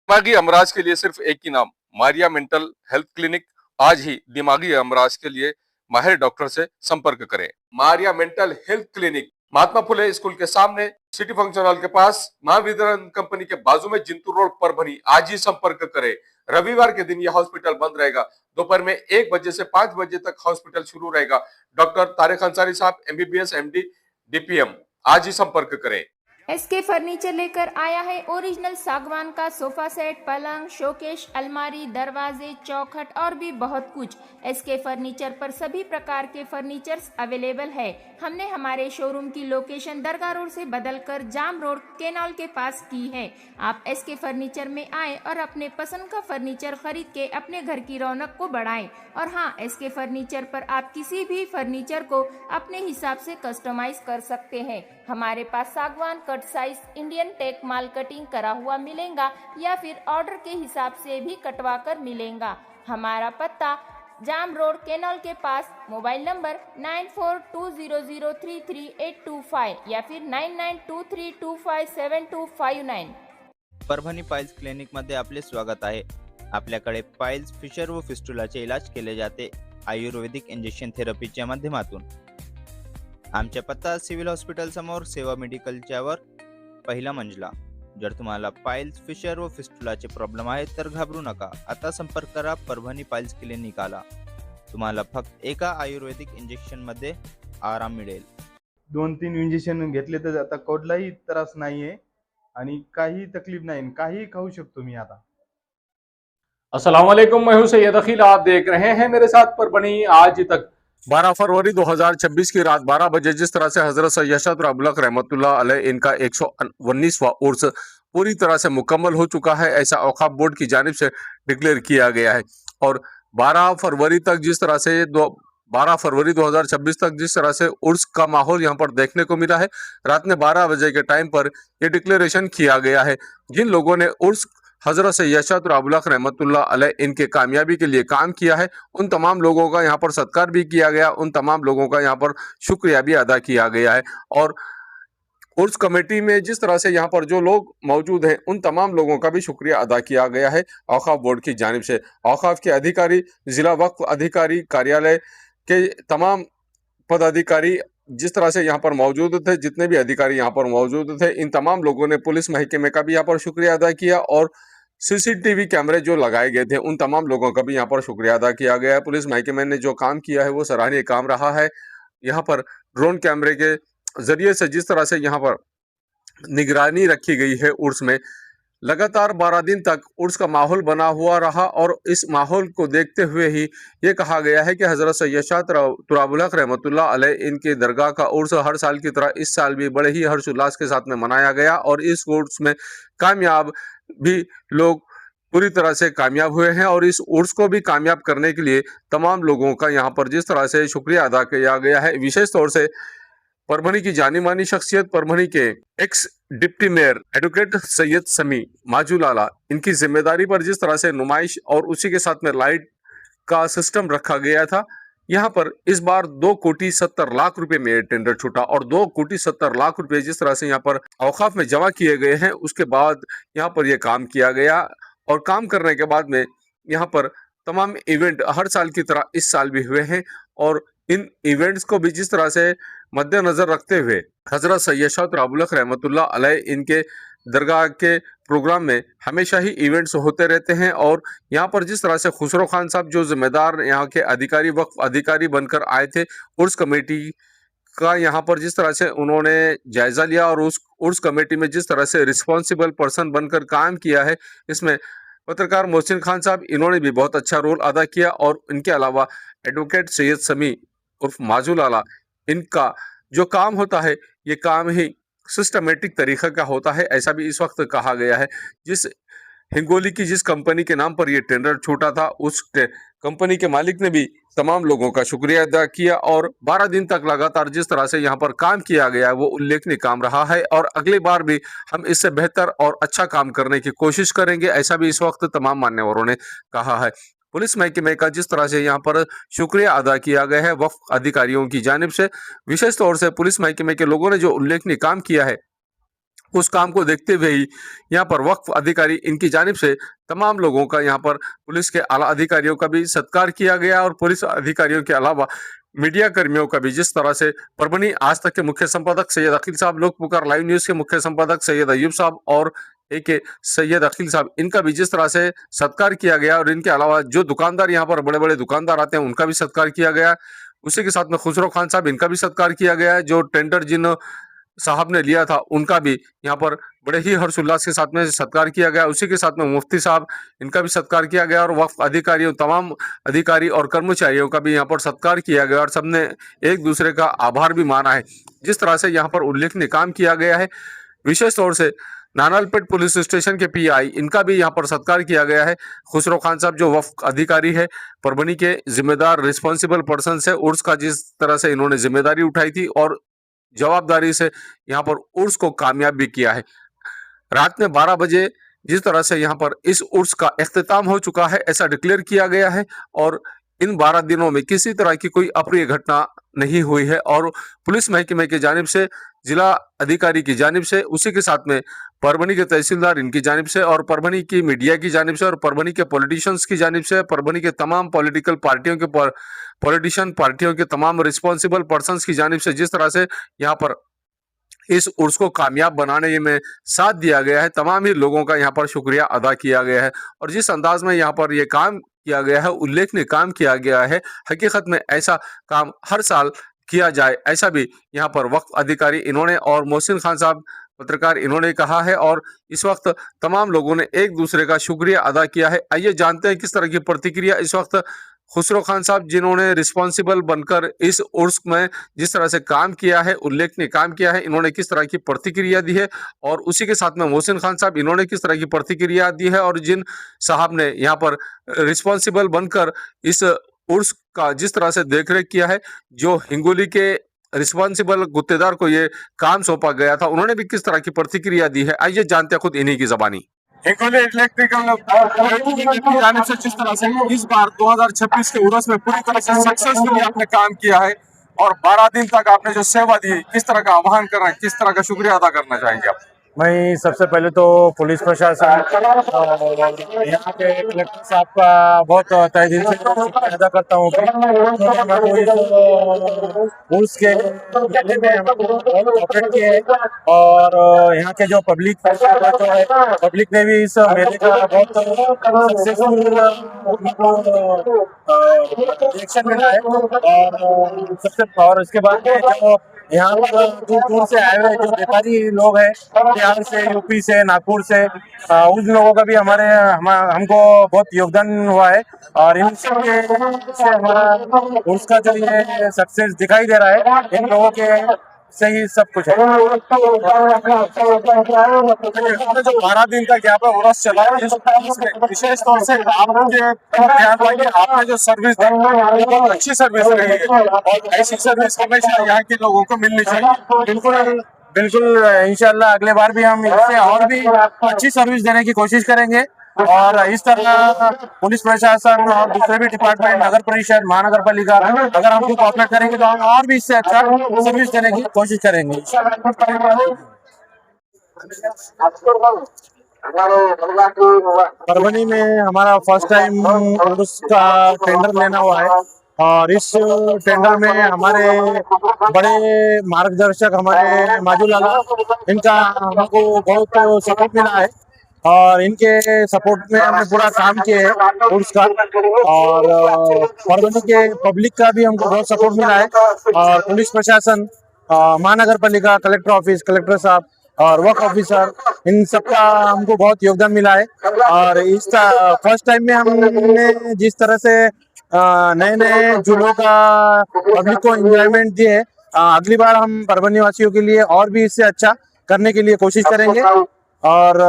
दिमागी अमराज के लिए सिर्फ एक ही नाम, मारिया मेंटल हेल्थ क्लिनिक। आज ही दिमागी अमराज के लिए माहिर डॉक्टर से संपर्क करें। Maria mental health clinic, Mahatma Phule school के सामने, सिटी फंक्शन हॉल के पास, महावितरण कंपनी के बाजू में, जिंतूर रोड, परभनी। आज ही संपर्क करें। रविवार के दिन यह हॉस्पिटल बंद रहेगा। दोपहर में 1 बजे से 5 बजे तक हॉस्पिटल शुरू रहेगा। डॉक्टर तारिक अंसारी साहब, MBBS MD DPM। आज ही संपर्क करें। SK फर्नीचर लेकर आया है ओरिजिनल सागवान का सोफा सेट, पलंग, शोकेश, अलमारी, दरवाजे, चौखट और भी बहुत कुछ। SK फर्नीचर पर सभी प्रकार के फर्नीचर्स अवेलेबल है। हमने हमारे शोरूम की लोकेशन दरगाह रोड से बदलकर जाम रोड केनाल के पास की है। आप SK फर्नीचर में आए और अपने पसंद का फर्नीचर खरीद के अपने घर की रौनक को बढ़ाएं। और हाँ, SK फर्नीचर पर आप किसी भी फर्नीचर को अपने हिसाब से कस्टमाइज कर सकते हैं। हमारे पास सागवान कट साइज इंडियन टेक माल कटिंग करा हुआ मिलेगा या फिर ऑर्डर के हिसाब से भी कटवा कर मिलेगा। हमारा पत्ता जाम रोड केनॉल के पास। मोबाइल नंबर 9420033825 या फिर 9923257259। परभणी पाइल्स क्लिनिक मध्ये आपले स्वागत आहे। आपल्याकडे पाइल्स, फिशर व फिस्टुलाचे इलाज केले जाते आयुर्वेदिक इंजेक्शन थेरपीच्या माध्यमातून। आमचा पत्ता सिव्हिल हॉस्पिटल समोर, सेवा मेडिकलच्या वर, पहिला मंजला। जर तुम्हाला पाइल्स, फिशर व फिस्टुलाचे प्रॉब्लेम आहेत तर घाबरू नका। आता संपर्क करा परभणी पाइल्स क्लिनिकला। तुम्हाला फक्त एका आयुर्वेदिक इंजेक्शन मध्ये आराम मिळेल। 2-3 इंजेक्शन घेतले तर आता कोणलाही त्रास नाहीये आणि काही तकलीफ नाही, काही खाऊ शकतो मी आता। अस्सलाम वालेकुम, मैं हूं सैयद अखिल। आप देख रहे हैं मेरे साथ परभणी आज तक। 12 फरवरी 2026 की रात 12 बजे जिस तरह से हजरत सैयद शाह अबुलक रहमतुल्लाह अलैह इनका 119वां उर्स पूरी तरह से मुकम्मल हो चुका है, ऐसा औकाफ बोर्ड की जानिब से डिक्लेयर किया गया है। और 12 फरवरी तक जिस तरह से 12 फरवरी 2026 तक जिस तरह से उर्स का माहौल यहाँ पर देखने को मिला है, रात में 12 बजे के टाइम पर यह डिक्लेरेशन किया गया है। जिन लोगों ने उर्स हजरत सैयद शाह अबुलक रहमतुल्लाह अलैह इनके कामयाबी के लिए काम किया है, उन तमाम लोगों का यहाँ पर सत्कार भी किया गया, उन तमाम लोगों का यहाँ पर शुक्रिया भी अदा किया गया है। और उर्स कमेटी में जिस तरह से यहाँ पर जो लोग मौजूद हैं, उन तमाम लोगों का भी शुक्रिया अदा किया गया है औकाफ बोर्ड की जानिब से। औकाफ के अधिकारी, जिला वक्फ अधिकारी कार्यालय के तमाम पदाधिकारी जिस तरह से यहाँ पर मौजूद थे, जितने भी अधिकारी यहाँ पर मौजूद थे, इन तमाम लोगों ने पुलिस महकमे का भी यहाँ पर शुक्रिया अदा किया। और CCTV कैमरे जो लगाए गए थे, उन तमाम लोगों का भी यहाँ पर शुक्रिया अदा किया गया है। पुलिस महकमे ने जो काम किया है वो सराहनीय काम रहा है। यहाँ पर ड्रोन कैमरे के जरिए से जिस तरह से यहाँ पर निगरानी रखी गई है, उर्स में लगातार 12 दिन तक उर्स का माहौल बना हुआ रहा। और इस माहौल को देखते हुए ही ये कहा गया है कि हजरत सैयद शाह तुराबुलक रहमतुल्लाह अलैह इनके दरगाह का उर्स हर साल की तरह इस साल भी बड़े ही हर्षोल्लास के साथ में मनाया गया। और इस उर्स में कामयाब भी लोग पूरी तरह से कामयाब हुए हैं। और इस उर्स को भी कामयाब करने के लिए तमाम लोगों का यहाँ पर जिस तरह से शुक्रिया अदा किया गया है, विशेष तौर से परभणी की जानी मानी शख्सियत, परभणी के x deputy mayor advocate Syed समी माजूलाला, इनकी जिम्मेदारी पर जिस तरह से नुमाइश और उसी के साथ में लाइट का सिस्टम रखा गया था। यहाँ पर इस बार 2,70,00,000 रुपए में टेंडर छूटा और 2,70,00,000 रुपए जिस तरह से यहाँ पर औकाफ में जमा किए गए हैं, उसके बाद यहाँ पर यह काम किया गया। और काम करने के बाद में यहाँ पर तमाम इवेंट हर साल की तरह इस साल भी हुए हैं। और इन इवेंट्स को भी जिस तरह से मद्देनजर रखते हुए हजरत सैयद शाह अबुलक रहमतुल्लाह अलैह इनके दरगाह के प्रोग्राम में हमेशा ही इवेंट्स होते रहते हैं। और यहाँ पर जिस तरह से खुसरो खान साहब जो जिम्मेदार यहाँ के अधिकारी, वक्फ अधिकारी बनकर आए थे, उर्स कमेटी का यहाँ पर जिस तरह से उन्होंने जायजा लिया और उस उर्स कमेटी में जिस तरह से रिस्पॉन्सिबल पर्सन बनकर काम किया है, इसमें पत्रकार मोहसिन खान साहब, इन्होंने भी बहुत अच्छा रोल अदा किया। और इनके अलावा एडवोकेट सैयद समी उर्फ माजूलाला, इनका जो काम होता है ये काम ही सिस्टमेटिक तरीका का होता है, ऐसा भी इस वक्त कहा गया है। जिस हिंगोली की जिस कंपनी के नाम पर ये टेंडर छूटा था, उस कंपनी के मालिक ने भी तमाम लोगों का शुक्रिया अदा किया। और 12 दिन तक लगातार जिस तरह से यहाँ पर काम किया गया है वो उल्लेखनीय काम रहा है। और अगली बार भी हम इससे बेहतर और अच्छा काम करने की कोशिश करेंगे, ऐसा भी इस वक्त तमाम मान्यवरों ने कहा है। पुलिस महकमे का जिस तरह से यहाँ पर शुक्रिया अदा किया गया है वक्फ अधिकारियों की जानिब से, विशेष तौर से पुलिस महकमे के लोगों ने जो उल्लेखनीय काम किया है, उस काम को देखते हुए ही यहाँ पर वक्फ अधिकारी इनकी जानिब से तमाम लोगों का यहाँ पर पुलिस के आला अधिकारियों का भी सत्कार किया गया और पुलिस अधिकारियों के अलावा मीडिया कर्मियों का भी, जिस तरह से परभनी आज तक के मुख्य संपादक सैयद अकील साहब, लोक पुकार लाइव न्यूज के मुख्य संपादक सैयद अयूब साहब और AK सैयद अकील साहब, इनका भी जिस तरह से सत्कार किया गया और इनके अलावा जो दुकानदार यहाँ पर बड़े बड़े दुकानदार आते हैं उनका भी सत्कार किया गया। उसी के साथ में खुसरो खान साहब, इनका भी सत्कार किया गया है। जो टेंडर जिन साहब ने लिया था उनका भी यहाँ पर बड़े ही हर्षोल्लास के साथ में सत्कार किया गया। उसी के साथ में मुफ्ती साहब, इनका भी सत्कार किया गया और वक्फ अधिकारियों, तमाम अधिकारी और कर्मचारियों का भी यहाँ पर सत्कार किया गया और सबने एक दूसरे का आभार भी माना है। जिस तरह से यहाँ पर उल्लेखनीय काम किया गया है, विशेष तौर से नानालपेट पुलिस स्टेशन के PI, इनका भी यहाँ पर सत्कार किया गया है। खुसरो खान साहब जो वक्फ अधिकारी है, परभनी के जिम्मेदार रिस्पॉन्सिबल पर्सन है, उर्स का जिस तरह से इन्होंने जिम्मेदारी उठाई थी और जवाबदारी से यहाँ पर उर्स को कामयाब भी किया है। रात में 12 बजे जिस तरह से यहाँ पर इस उर्स का इख्तिताम हो चुका है, ऐसा डिक्लेयर किया गया है और इन 12 दिनों में किसी तरह की कोई अप्रिय घटना नहीं हुई है और पुलिस महकमे की जानिब से, जिला अधिकारी की जानिब से, उसी के साथ में परभनी के तहसीलदार इनकी जानिब से और परभनी की मीडिया की जानिब से और परभनी के पॉलिटिशियंस की जानिब से, परभनी के तमाम पॉलिटिकल पार्टियों के पॉलिटिशियन पार्टियों के तमाम रिस्पॉन्सिबल पर्संस की जानिब से जिस तरह से यहाँ पर इस उर्स को कामयाब बनाने में साथ दिया गया है, तमाम ही लोगों का यहाँ पर शुक्रिया अदा किया गया है। और जिस अंदाज में यहाँ पर ये काम किया गया है, उल्लेखनीय काम किया गया है, हकीकत में ऐसा काम हर साल किया जाए, ऐसा भी यहाँ पर वक्फ अधिकारी इन्होंने और मोहसिन खान साहब पत्रकार इन्होंने कहा है और इस वक्त तमाम लोगों ने एक दूसरे का शुक्रिया अदा किया है। आइए जानते हैं किस तरह की प्रतिक्रिया इस वक्त खुसरो खान साहब, जिन्होंने रिस्पॉन्सिबल बनकर इस उर्स में जिस तरह से काम किया है, उल्लेखनीय काम किया है, इन्होंने किस तरह की प्रतिक्रिया दी है और उसी के साथ में मोहसिन खान साहब, इन्होंने किस तरह की प्रतिक्रिया दी है और जिन साहब ने यहाँ पर रिस्पॉन्सिबल बनकर इस उर्स का जिस तरह से देखरेख किया है, जो हिंगोली के रिस्पॉन्सिबल गुत्तेदार को ये काम सौंपा गया था, उन्होंने भी किस तरह की प्रतिक्रिया दी है। आइए जानते हैं खुद इन्हीं की जबानी। हिंगोली इलेक्ट्रिकल की जानिब से जिस तरह से इस बार 2026 के उर्स में पूरी तरह से सक्सेसफुली आपने काम किया है और 12 दिन तक आपने जो सेवा दी, किस तरह का आह्वान कर रहे हैं, किस तरह का शुक्रिया अदा करना चाहेंगे आप? मैं सबसे पहले तो पुलिस प्रशासन और यहाँ के कलेक्टर साहब का बहुत तहे दिल से शुक्रिया अदा करता हूँ पुलिस के मेले में हमको बहुत कोऑपरेट किए है और यहाँ के जो पब्लिक जो है, पब्लिक ने भी इस मेले का बहुत सक्सेसफुल रिएक्शन मिला है और सबसे, और इसके बाद में जो यहाँ पर दूर दूर से आए हुए जो व्यापारी लोग हैं, बिहार से, यूपी से, नागपुर से, उन लोगों का भी हमको बहुत योगदान हुआ है और इन सब के से हमारा उसका जो ये सक्सेस दिखाई दे रहा है, इन लोगों के से ही सब कुछ है। जो 12 दिन तक यहाँ पर उर्स चला है, विशेष तौर से आपने जो सर्विस दी, बहुत अच्छी सर्विस रही है और ऐसी सर्विस हमेशा यहाँ के लोगों को मिलनी चाहिए। बिल्कुल बिल्कुल, इंशाल्लाह अगले बार भी हम इससे और भी अच्छी सर्विस देने की कोशिश करेंगे और इस तरह पुलिस प्रशासन और दूसरे भी डिपार्टमेंट, नगर परिषद, महानगर पालिका अगर हमको कोऑपरेट करेंगे तो हम और भी इससे अच्छा सर्विस देने की कोशिश करेंगे। परभनी में हमारा फर्स्ट टाइम उसका टेंडर लेना हुआ है और इस टेंडर में हमारे बड़े मार्गदर्शक हमारे माजू लाला, इनका हमको बहुत सपोर्ट मिला है और इनके सपोर्ट में हमने पूरा काम किया है उसका और परभनी के पब्लिक का भी हमको बहुत सपोर्ट मिला है और पुलिस प्रशासन, महानगर पालिका, कलेक्टर ऑफिस, कलेक्टर साहब और वर्क ऑफिसर, इन सबका हमको बहुत योगदान मिला है और इस फर्स्ट टाइम में हमने जिस तरह से नए नए झूलों का पब्लिक को एंजॉयमेंट दिए, अगली बार हम परभनी वासियों के लिए और भी इससे अच्छा करने के लिए कोशिश करेंगे और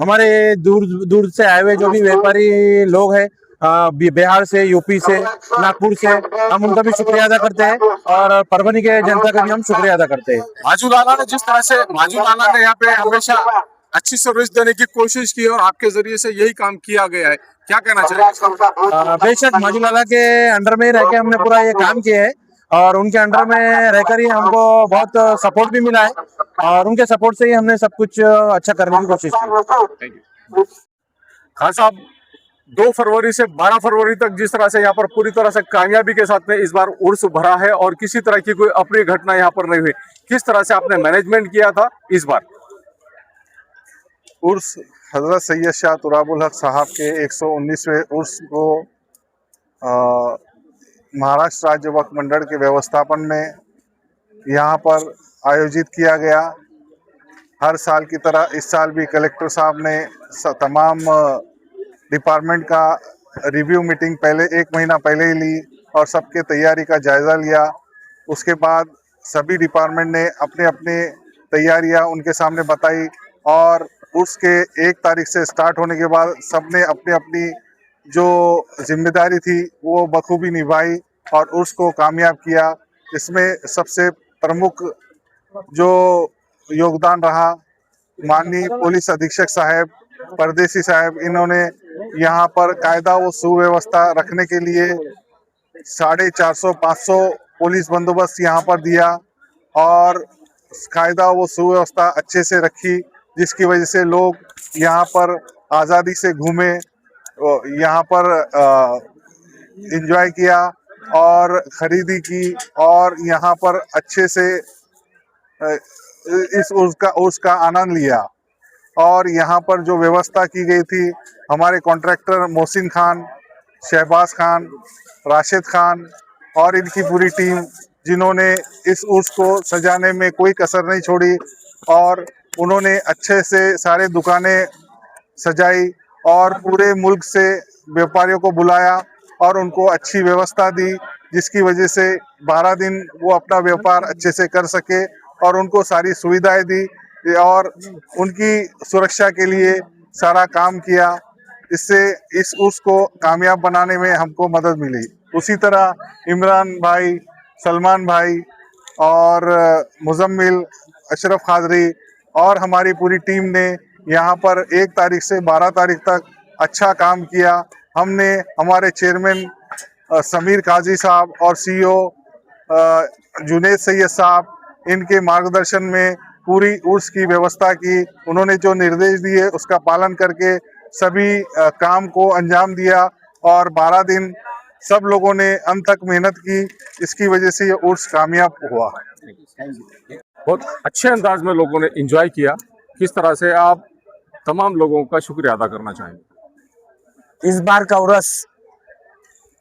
हमारे दूर दूर से आए हुए जो भी व्यापारी लोग हैं, बिहार से, यूपी से, नागपुर से, हम उनका भी शुक्रिया अदा करते हैं और परभनी के जनता का भी हम शुक्रिया अदा करते हैं। माजू लाला ने जिस तरह से यहाँ पे हमेशा अच्छी सर्विस देने की कोशिश की और आपके जरिए से यही काम किया गया है, क्या कहना चाहिए? बेशक माजू लाला के अंडर में रह के हमने पूरा ये काम किया है और उनके अंडर में रहकर ही हमको बहुत सपोर्ट भी मिला है और उनके सपोर्ट से ही हमने सब कुछ अच्छा करने की कोशिश की। खान साहब, 2 फरवरी से 12 फरवरी तक जिस तरह से यहाँ पर पूरी तरह से कामयाबी के साथ में इस बार उर्स भरा है और किसी तरह की कोई अप्रिय घटना यहाँ पर नहीं हुई, किस तरह से आपने मैनेजमेंट किया था इस बार? उर्स हजरत सैयद शाह तुराबुल हक साहब के 119वें उर्स को महाराष्ट्र राज्य वक्फ मंडल के व्यवस्थापन में यहाँ पर आयोजित किया गया। हर साल की तरह इस साल भी कलेक्टर साहब ने तमाम डिपार्टमेंट का रिव्यू मीटिंग पहले 1 महीना पहले ही ली और सबके तैयारी का जायज़ा लिया। उसके बाद सभी डिपार्टमेंट ने अपने अपने तैयारियां उनके सामने बताई और उसके 1 तारीख से स्टार्ट होने के बाद सबने अपनी अपनी जो जिम्मेदारी थी वो बखूबी निभाई और उसको कामयाब किया। इसमें सबसे प्रमुख जो योगदान रहा माननीय पुलिस अधीक्षक साहब, परदेसी साहब, इन्होंने यहाँ पर कायदा व सुव्यवस्था रखने के लिए 450-500 पुलिस बंदोबस्त यहाँ पर दिया और कायदा व सुव्यवस्था अच्छे से रखी, जिसकी वजह से लोग यहाँ पर आज़ादी से घूमे, यहाँ पर एंजॉय किया और ख़रीदी की और यहाँ पर अच्छे से इस उसका आनंद लिया। और यहाँ पर जो व्यवस्था की गई थी, हमारे कॉन्ट्रैक्टर मोहसिन खान, शहबाज खान, राशिद खान और इनकी पूरी टीम, जिन्होंने इस उर्स को सजाने में कोई कसर नहीं छोड़ी और उन्होंने अच्छे से सारे दुकानें सजाई और पूरे मुल्क से व्यापारियों को बुलाया और उनको अच्छी व्यवस्था दी, जिसकी वजह से 12 दिन वो अपना व्यापार अच्छे से कर सके और उनको सारी सुविधाएं दी और उनकी सुरक्षा के लिए सारा काम किया। इससे इस उर्स को कामयाब बनाने में हमको मदद मिली। उसी तरह इमरान भाई, सलमान भाई और मुजम्मिल, अशरफ खादरी और हमारी पूरी टीम ने यहाँ पर 1 तारीख से 12 तारीख तक अच्छा काम किया। हमने हमारे चेयरमैन समीर काजी साहब और सीईओ जुनेद सैयद साहब, इनके मार्गदर्शन में पूरी उर्स की व्यवस्था की। उन्होंने जो निर्देश दिए उसका पालन करके सभी काम को अंजाम दिया और 12 दिन सब लोगों ने अंत तक मेहनत की। इसकी वजह से ये उर्स कामयाब हुआ। बहुत अच्छे अंदाज में लोगों ने एंजॉय किया। किस तरह से आप तमाम लोगों का शुक्रिया अदा करना चाहेंगे? इस बार का उर्स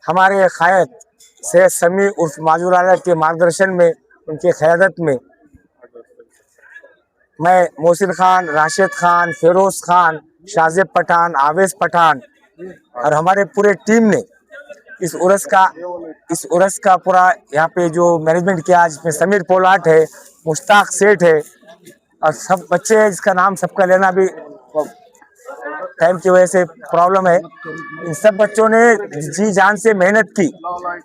हमारे क़ायद सैयद समीर उर्फ माजूर के मार्गदर्शन में, उनके क़यादत में मैं मोहसिन खान, राशिद खान, फिरोज खान, शाजिब पठान, आवेश पठान और हमारे पूरे टीम ने इस उर्स का पूरा यहाँ पे जो मैनेजमेंट किया, जिसमें समीर पोलाट है, मुश्ताक सेठ है और सब बच्चे हैं जिसका नाम सबका लेना भी टाइम की वजह से प्रॉब्लम है। इन सब बच्चों ने जी जान से मेहनत की,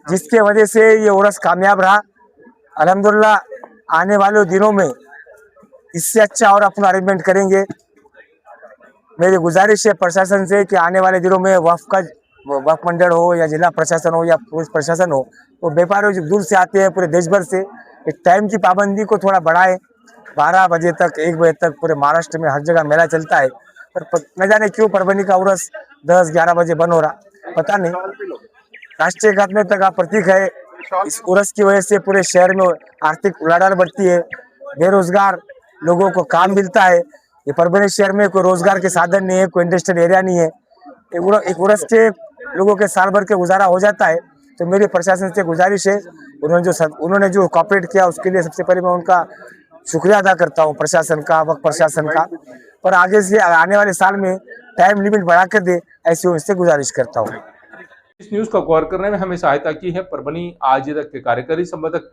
जिसके वजह से ये उर्स कामयाब रहा। अल्हम्दुलिल्लाह आने वाले दिनों में इससे अच्छा और अपना अरेंजमेंट करेंगे। मेरी गुजारिश है प्रशासन से कि आने वाले दिनों में वक्फ मंडल हो या जिला प्रशासन हो या पुलिस प्रशासन हो, वो व्यापारी जो दूर से आते हैं पूरे देश भर से, एक टाइम की पाबंदी को थोड़ा बढ़ाए। 12 बजे तक, 1 बजे तक पूरे महाराष्ट्र में हर जगह मेला चलता है, पर न जाने क्यों परभनी का उर्स 10-11 बजे बंद हो रहा, पता नहीं। राष्ट्रीय एकात्मता का प्रतीक है। इस उर्स की वजह से पूरे शहर में आर्थिक उलाढाल बढ़ती है, बेरोजगार लोगों को काम मिलता है। ये परभनी शहर में कोई रोजगार के साधन नहीं है, कोई इंडस्ट्रियल एरिया नहीं है। एक उर्स के लोगों के साल भर के गुजारा हो जाता है। तो मेरी प्रशासन से गुजारिश है, उन्होंने जो कॉपरेट किया उसके लिए सबसे पहले मैं उनका शुक्रिया अदा करता हूँ, प्रशासन का, वक्फ प्रशासन का। पर आगे से आने वाले साल में टाइम लिमिट बढ़ा कर दे, ऐसी उनसे गुजारिश करता हूँ। इस न्यूज को कवर करने में हमें सहायता की है परभनी आज तक के कार्यकारी संपादक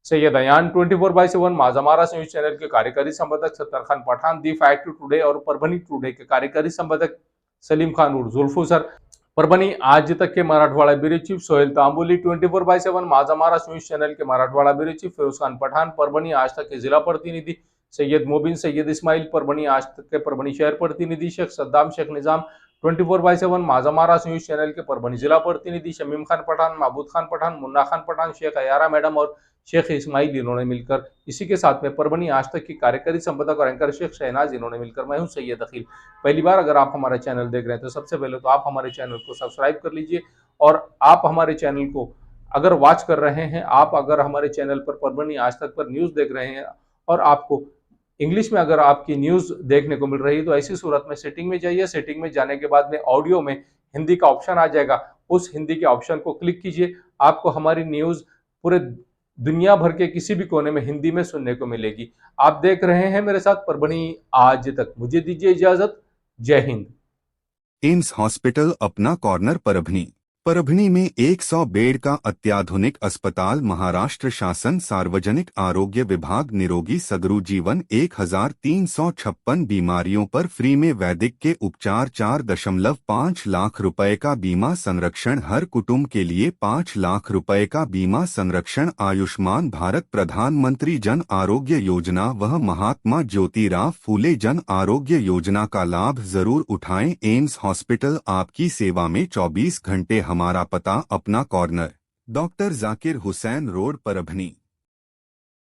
सैयद अयान, 24/7 माजामारा न्यूज चैनल के कार्यकारी संपादक Sattar Khan Pathan, the fact today और परभनी टुडे के कार्यकारी संपादक सलीम खान उर्फ जुल्फू सर, परभनी आज तक के मराठवाड़ा ब्यूरो चीफ सोहेल तांबुली, 24/7 माजामारा न्यूज चैनल के मराठवाड़ा ब्यूरो चीफ फिरोज खान पठान, परभनी आज तक के जिला प्रतिनिधि सैयद मोबिन सैयद इस्माइल, परभनी आज तक के परभनी शहर प्रतिनिधि शेख सद्दाम शेख निजाम, 24/7 माजामारा न्यूज चैनल के परभनी जिला प्रतिनिधि शमीम खान पठान, महबूद खान पठान, मुन्ना खान पठान, शेख अयारा मैडम और शेख इस्माइल इन्होंने मिलकर, इसी के साथ में परभनी आज तक की कार्यकारी संपादक और एंकर शेख शहनाज इन्होंने मिलकर, मैं हूं सैयद अखिल। पहली बार अगर आप हमारा चैनल देख रहे हैं तो सबसे पहले तो आप हमारे चैनल को सब्सक्राइब कर लीजिए, और आप हमारे चैनल को अगर वॉच कर रहे हैं, आप अगर हमारे चैनल पर परभनी आज तक पर न्यूज़ देख रहे हैं और आपको इंग्लिश में अगर आपकी न्यूज़ देखने को मिल रही है, तो ऐसी सूरत में सेटिंग में जाइए। सेटिंग में जाने के बाद में ऑडियो में हिंदी का ऑप्शन आ जाएगा, उस हिंदी के ऑप्शन को क्लिक कीजिए। आपको हमारी न्यूज़ पूरे दुनिया भर के किसी भी कोने में हिंदी में सुनने को मिलेगी। आप देख रहे हैं मेरे साथ परभनी आज तक। मुझे दीजिए इजाजत। जय हिंद। एम्स हॉस्पिटल अपना कॉर्नर परभनी। परभनी में 100 बेड का अत्याधुनिक अस्पताल। महाराष्ट्र शासन सार्वजनिक आरोग्य विभाग निरोगी सगरू जीवन। 1356 बीमारियों पर फ्री में वैदिक के उपचार। 4.5 लाख रुपए का बीमा संरक्षण हर कुटुंब के लिए। 5 लाख रुपए का बीमा संरक्षण। आयुष्मान भारत प्रधानमंत्री जन आरोग्य योजना व महात्मा ज्योतिराव फूले जन आरोग्य योजना का लाभ जरूर उठाएं। एम्स हॉस्पिटल आपकी सेवा में 24 घंटे। हमारा पता अपना corner, doctor Zakir Hussain road, Parbhani.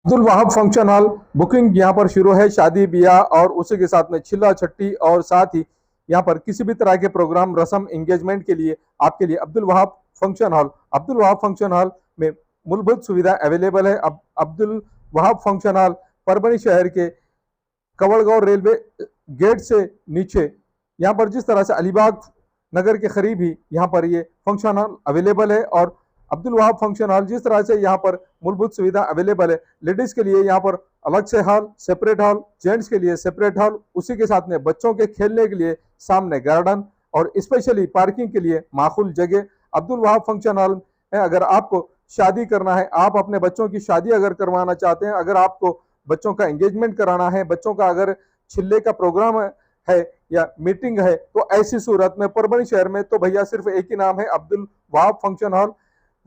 Abdul Wahab function hall booking यहाँ पर शुरू है। शादी ब्याह और उसी के साथ में चिल्ला छट्टी और साथ ही यहाँ पर किसी भी तरह के प्रोग्राम रस्म एंगेजमेंट के लिए आपके लिए Abdul Wahab function hall. Abdul Wahab function hall में मूलभूत सुविधा अवेलेबल है। अब्दुल वहाब फंक्शन हॉल परभनी शहर के कवड़गांव रेलवे गेट से नीचे, यहाँ पर जिस तरह से अलीबाग नगर के करीब ही यहाँ पर ये फंक्शन हॉल अवेलेबल है। और अब्दुल वहाब फंक्शन हॉल जिस तरह से यहाँ पर मूलभूत सुविधा अवेलेबल है, लेडीज के लिए यहाँ पर अलग से हॉल, सेपरेट हॉल, जेंट्स के लिए सेपरेट हॉल, उसी के साथ में बच्चों के खेलने के लिए सामने गार्डन और स्पेशली पार्किंग के लिए माकूल जगह। अब्दुल वहाब फंक्शन हॉल में अगर आपको शादी करना है, आप अपने बच्चों की शादी अगर करवाना चाहते हैं, अगर आपको बच्चों का एंगेजमेंट कराना है, बच्चों का अगर छिल्ले का प्रोग्राम है या मीटिंग है, तो ऐसी सूरत में परभनी शहर में तो भैया सिर्फ एक ही नाम है, अब्दुल वहाब फंक्शन हॉल,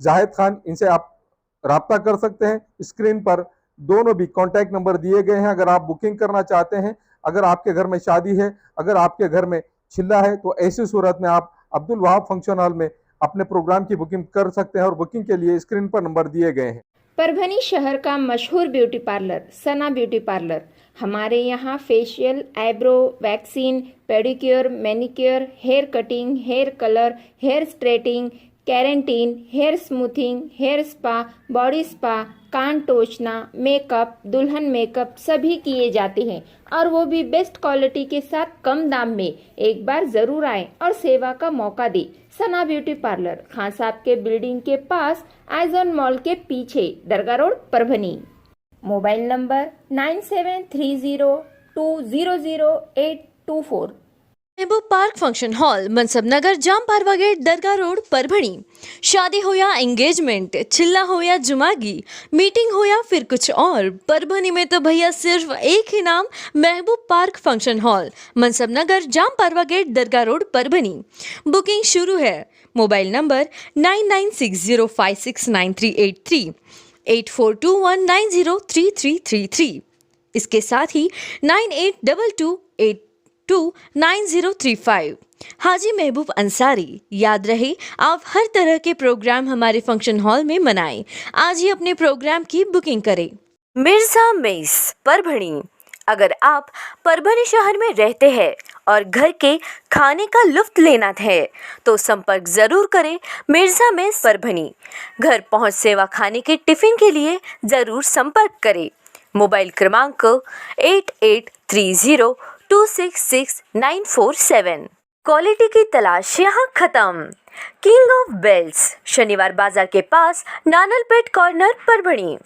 जाहिद खान। इनसे आप राब्ता कर सकते हैं। स्क्रीन पर दोनों भी कॉन्टैक्ट नंबर दिए गए हैं। अगर आप बुकिंग करना चाहते हैं, अगर आपके घर में शादी है, अगर आपके घर में छिल्ला है, तो ऐसी सूरत में आप अब्दुल वहाब फंक्शन हॉल में अपने प्रोग्राम की बुकिंग कर सकते हैं और बुकिंग के लिए स्क्रीन पर नंबर दिए गए हैं। परभनी शहर का मशहूर beauty parlour Sana beauty parlour. हमारे यहाँ facial, eyebrow, waxing, pedicure, manicure, hair cutting, hair colour, hair straightening, keratin, hair smoothing, hair spa, body spa, कान टोचना, मेकअप, दुल्हन मेकअप सभी किए जाते हैं, और वो भी बेस्ट क्वालिटी के साथ कम दाम में। एक बार जरूर आएं और सेवा का मौका दें। सना ब्यूटी पार्लर, खान साहब के बिल्डिंग के पास, आइजॉन मॉल के पीछे, Dargah road, Parbhani. Mobile number 9730200824। Mehboob park function hall, Mansab Nagar, Jam Parwa gate, Dargah road, Parbhani. शादी हो या एंगेजमेंट, चिल्ला हो या जुमागी, मीटिंग हो या फिर कुछ और, परभणी में तो भैया सिर्फ एक ही नाम, महबूब park function hall, Mansab Nagar, Jam Parwa gate, Dargah road, Parbhani. Booking शुरू है। Mobile number 9960569383, 8421903333। इसके साथ ही 9822829035। हाजी महबूब अंसारी। याद रहे, आप हर तरह के प्रोग्राम हमारे फंक्शन हॉल में मनाएं। आज ही अपने प्रोग्राम की बुकिंग करें। मिर्जा मेस, परभणी। अगर आप परभणी शहर में रहते हैं और घर के खाने का लुत्फ लेना है तो संपर्क जरूर करें मिर्जा मेस, परभणी। घर पहुंच सेवा खाने के टिफिन के लिए जरूर संपर्क करें। मोबाइल क्रमांक 8830266947। क्वालिटी की तलाश यहाँ खत्म। King of belts, Shaniwar Bazar के पास, Nanalpeth corner, Parbhani.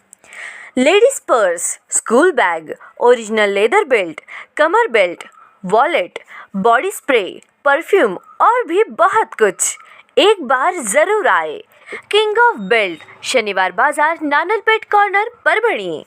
Ladies purse, school bag, original leather belt, कमर belt, wallet, body spray, perfume और भी बहुत कुछ। एक बार जरूर आए। किंग ऑफ बेल्ट, शनिवार बाजार, नानलपेट कॉर्नर, परभणी।